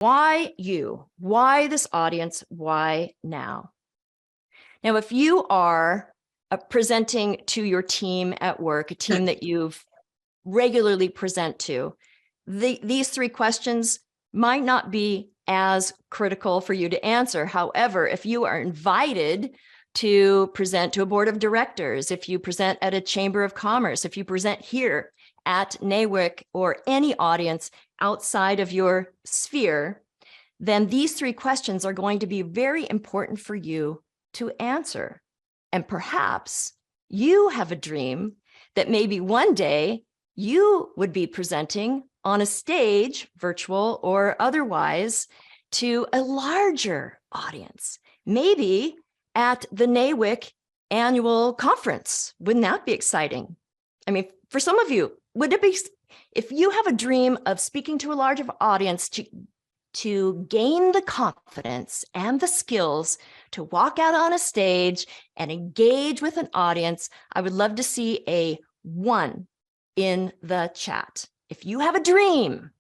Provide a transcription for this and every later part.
Why you? Why this audience? Why now? Now, if you are presenting to your team at work, a team that you've regularly present to, these three questions might not be as critical for you to answer. However, if you are invited to present to a board of directors, if you present at a chamber of commerce, if you present here at NAWIC or any audience outside of your sphere, then these three questions are going to be very important for you to answer. And perhaps you have a dream that maybe one day you would be presenting on a stage, virtual or otherwise, to a larger audience, maybe at the NAWIC annual conference. Wouldn't that be exciting? I mean, for some of you, would it be, if you have a dream of speaking to a larger audience to gain the confidence and the skills to walk out on a stage and engage with an audience, I would love to see a 1 in the chat. If you have a dream,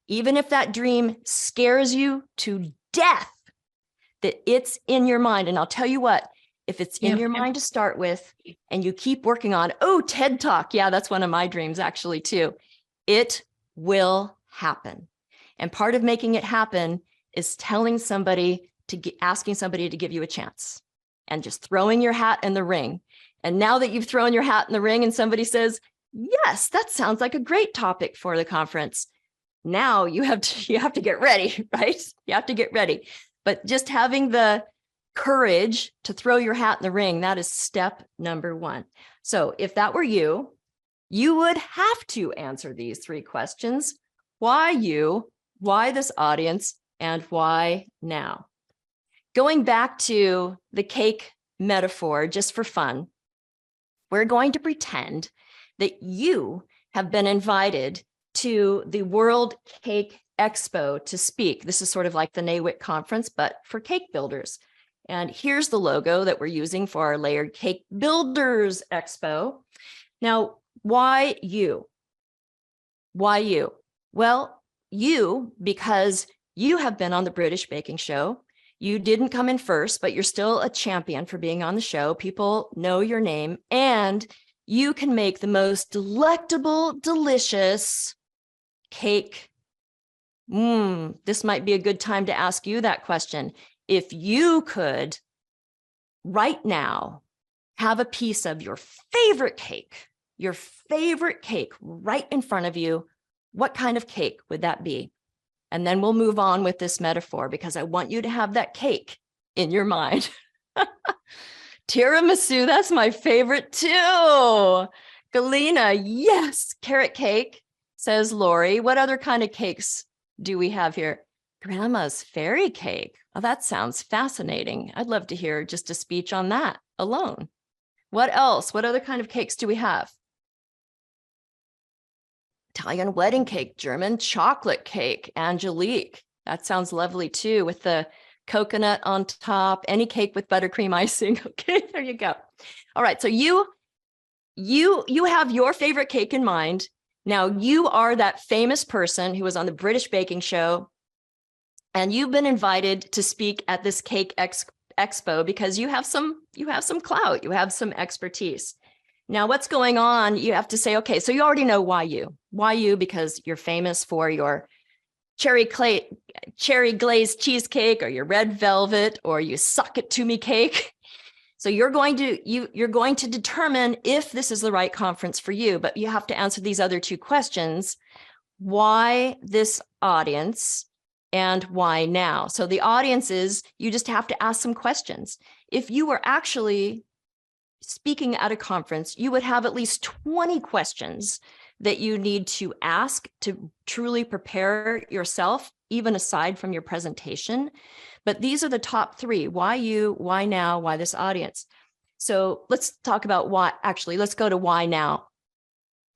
even if that dream scares you to death, that it's in your mind. And I'll tell you what, if it's in your mind to start with and you keep working on, TED Talk. Yeah, that's one of my dreams actually too. It will happen. And part of making it happen is telling somebody asking somebody to give you a chance and just throwing your hat in the ring. And now that you've thrown your hat in the ring and somebody says, yes, that sounds like a great topic for the conference. Now you have to get ready, right? You have to get ready. But just having the courage to throw your hat in the ring, that is step number 1. So if that were you, you would have to answer these three questions. Why you? Why this audience? And why now? Going back to the cake metaphor, just for fun, we're going to pretend that you have been invited to the World Cake Expo to speak. This is sort of like the NAWIC conference, but for cake builders. And here's the logo that we're using for our Layered Cake Builders Expo. Now, why you? Why you? Well, you, because you have been on the British Baking Show. You didn't come in first, but you're still a champion for being on the show. People know your name, and you can make the most delectable, delicious cake. This might be a good time to ask you that question. If you could, right now, have a piece of your favorite cake right in front of you, what kind of cake would that be? And then we'll move on with this metaphor because I want you to have that cake in your mind. Tiramisu, that's my favorite too. Galena, yes, carrot cake, says Lori. What other kind of cakes do we have here? Grandma's fairy cake. Oh, that sounds fascinating. I'd love to hear just a speech on that alone. What else? What other kind of cakes do we have? Italian wedding cake, German chocolate cake, Angelique. That sounds lovely too, with the coconut on top, any cake with buttercream icing. Okay, there you go. All right, so you have your favorite cake in mind. Now you are that famous person who was on the British Baking Show, and you've been invited to speak at this cake expo because you have some clout, you have some expertise. Now, what's going on? You have to say, okay, so you already know why you. Why you? Because you're famous for your cherry glazed cheesecake or your red velvet or you suck it to me cake. So you're going to determine if this is the right conference for you, but you have to answer these other two questions. Why this audience and why now? So the audience is, you just have to ask some questions. If you were actually speaking at a conference, you would have at least 20 questions that you need to ask to truly prepare yourself, even aside from your presentation. But these are the top 3. Why you, why now, why this audience? So let's talk about why. Actually, let's go to why now.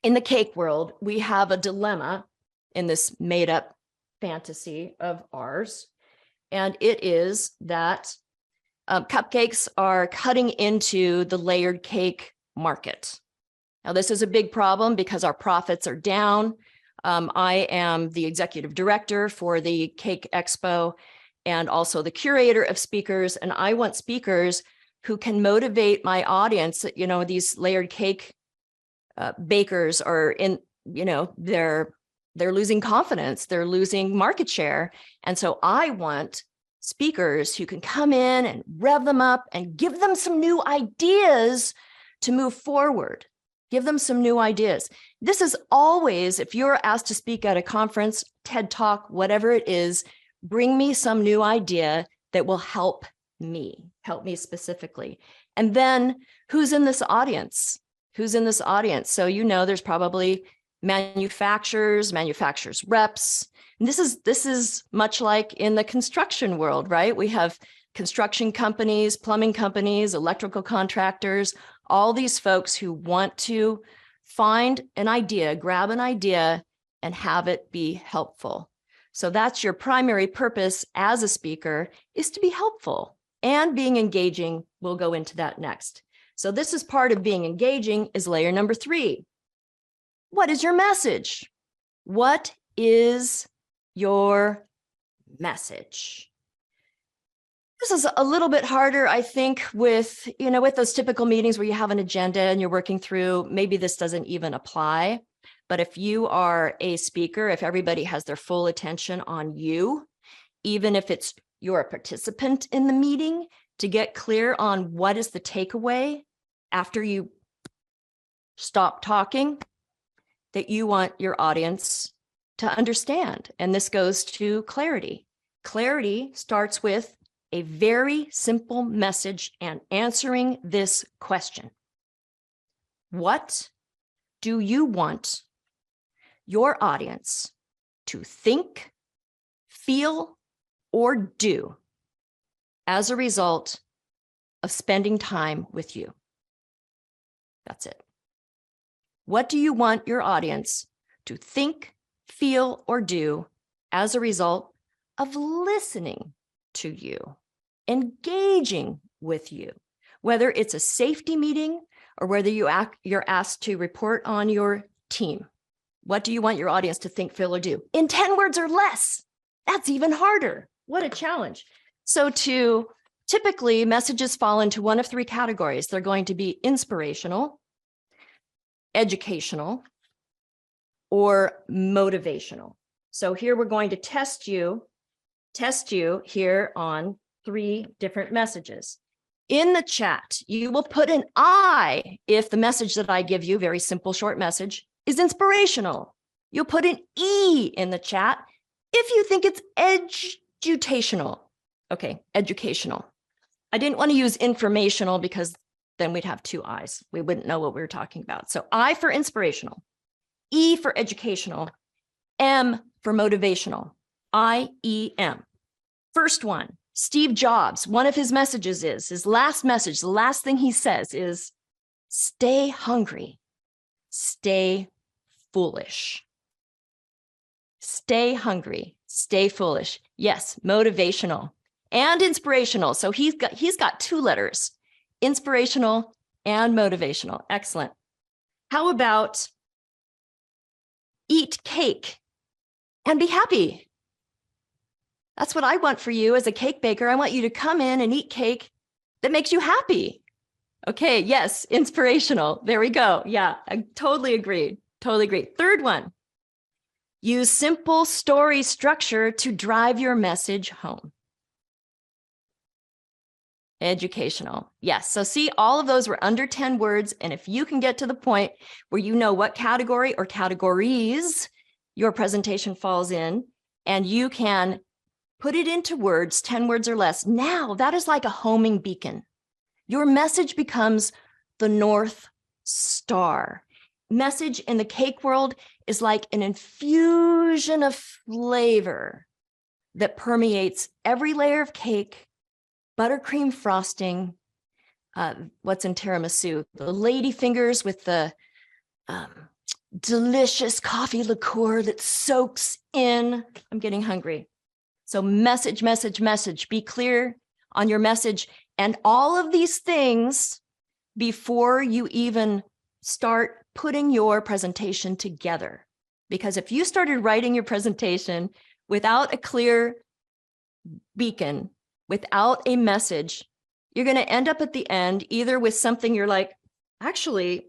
In the cake world, we have a dilemma in this made up fantasy of ours. And it is that cupcakes are cutting into the layered cake market. Now, this is a big problem because our profits are down. I am the executive director for the Cake Expo and also the curator of speakers. And I want speakers who can motivate my audience. You know, these layered cake bakers are in, you know, they're losing confidence, they're losing market share. And so I want speakers who can come in and rev them up and give them some new ideas to move forward. Give them some new ideas. This is always, if you're asked to speak at a conference, TED Talk, whatever it is, bring me some new idea that will help me specifically. And then who's in this audience? Who's in this audience? So, you know, there's probably manufacturers reps. And this is much like in the construction world, right? We have construction companies, plumbing companies, electrical contractors, all these folks who want to find an idea, grab an idea, and have it be helpful. So that's your primary purpose as a speaker, is to be helpful, and being engaging. We'll go into that next. So this is part of being engaging, is layer number 3. What is your message? What is your message? This is a little bit harder, I think, with, you know, with those typical meetings where you have an agenda and you're working through, maybe this doesn't even apply. But if you are a speaker, if everybody has their full attention on you, even if it's you're a participant in the meeting, to get clear on what is the takeaway after you stop talking that you want your audience to understand. And this goes to clarity. Clarity starts with a very simple message and answering this question. What do you want your audience to think, feel, or do as a result of spending time with you? That's it. What do you want your audience to think, feel, or do as a result of listening to you, engaging with you, whether it's a safety meeting or whether you're asked to report on your team? What do you want your audience to think, feel, or do in 10 words or less? That's even harder. What a challenge. So typically, messages fall into one of 3 categories. They're going to be inspirational, educational, or motivational. So here we're going to test you here on 3 different messages. In the chat, you will put an I if the message that I give you, very simple, short message, is inspirational. You'll put an E in the chat if you think it's edutational. Okay, educational. I didn't want to use informational because then we'd have 2 I's. We wouldn't know what we were talking about. So I for inspirational, E for educational, M for motivational, IEM. First one, Steve Jobs, one of his messages is, his last message, the last thing he says is, stay hungry, stay foolish. Stay hungry, stay foolish. Yes, motivational and inspirational. So he's got 2 letters, inspirational and motivational. Excellent. How about eat cake and be happy? That's what I want for you as a cake baker. I want you to come in and eat cake that makes you happy. Okay, yes, inspirational. There we go. Yeah, I totally agree. Totally agree. Third one, use simple story structure to drive your message home. Educational. Yes. So see, all of those were under 10 words. And if you can get to the point where you know what category or categories your presentation falls in, and you can put it into words, 10 words or less, now that is like a homing beacon. Your message becomes the North Star. Message in the cake world is like an infusion of flavor that permeates every layer of cake, buttercream frosting, what's in tiramisu, the lady fingers with the delicious coffee liqueur that soaks in. I'm getting hungry. So message, message, message. Be clear on your message. And all of these things before you even start putting your presentation together. Because if you started writing your presentation without a clear beacon, without a message, you're going to end up at the end either with something you're like, actually,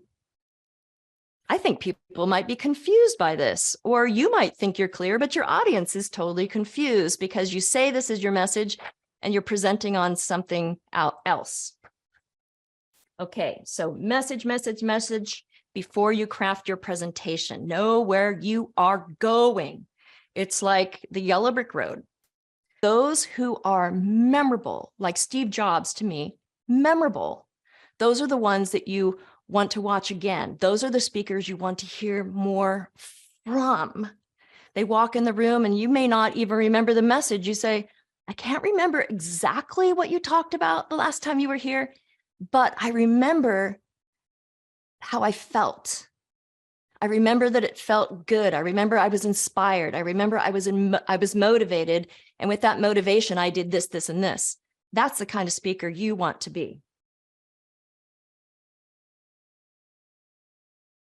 I think people might be confused by this, or you might think you're clear, but your audience is totally confused because you say this is your message and you're presenting on something else. Okay, so message before you craft your presentation. Know where you are going. It's like the yellow brick road. Those who are memorable, like Steve Jobs to me, memorable, those are the ones that you want to watch again. Those are the speakers you want to hear more from. They walk in the room and you may not even remember the message. You say, I can't remember exactly what you talked about the last time you were here, but I remember how I felt. I remember that it felt good. I remember I was inspired. I remember I was motivated. And with that motivation, I did this, this, and this. That's the kind of speaker you want to be.